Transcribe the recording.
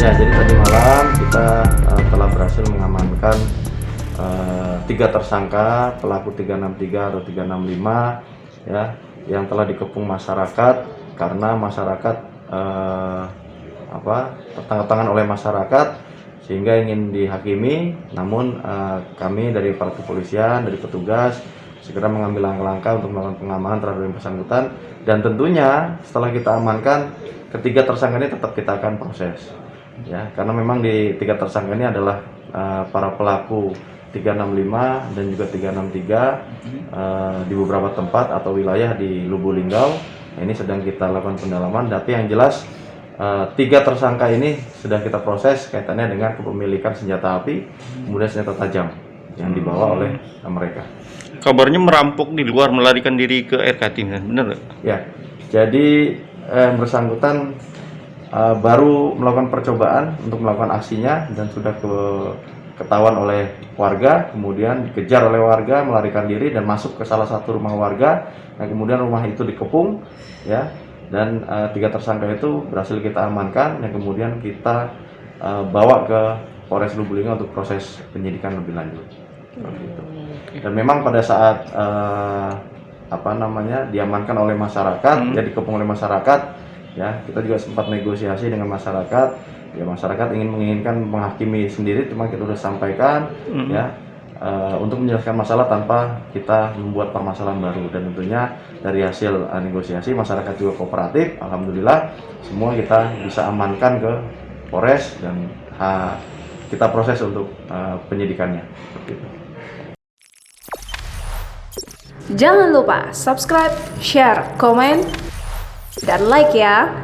Ya, jadi tadi malam kita telah berhasil mengamankan 3 tersangka pelaku 363 atau 365 ya, yang telah dikepung masyarakat karena masyarakat tertangkap-tangan oleh masyarakat sehingga ingin dihakimi. Namun kami dari aparat kepolisian, dari petugas segera mengambil langkah-langkah untuk melakukan pengamanan terhadap yang bersangkutan, dan tentunya setelah kita amankan ketiga tersangka ini tetap kita akan proses. Ya, karena memang di 3 tersangka ini adalah para pelaku 365 dan juga 363 di beberapa tempat atau wilayah di Lubuk Linggau. Ini sedang kita lakukan pendalaman, tapi yang jelas 3 tersangka ini sedang kita proses kaitannya dengan kepemilikan senjata api, kemudian senjata tajam yang dibawa oleh mereka. Kabarnya merampok di luar, melarikan diri ke air Kartini, benar? Ya, jadi bersangkutan baru melakukan percobaan untuk melakukan aksinya dan sudah ketahuan oleh warga, kemudian dikejar oleh warga, melarikan diri dan masuk ke salah satu rumah warga. Nah, kemudian rumah itu dikepung, ya, dan 3 tersangka itu berhasil kita amankan, yang kemudian kita bawa ke Polres Lubuk Linggau untuk proses penyidikan lebih lanjut. Gitu. Dan memang pada saat diamankan oleh masyarakat, jadi dikepung oleh masyarakat, ya, kita juga sempat negosiasi dengan masyarakat. Ya, masyarakat menginginkan menghakimi sendiri, cuma kita sudah sampaikan ya untuk menjelaskan masalah tanpa kita membuat permasalahan baru. Dan tentunya dari hasil negosiasi masyarakat juga kooperatif, alhamdulillah semua kita bisa amankan ke Polres dan kita proses untuk penyidikannya. Jangan lupa subscribe, share, komen, dan like ya.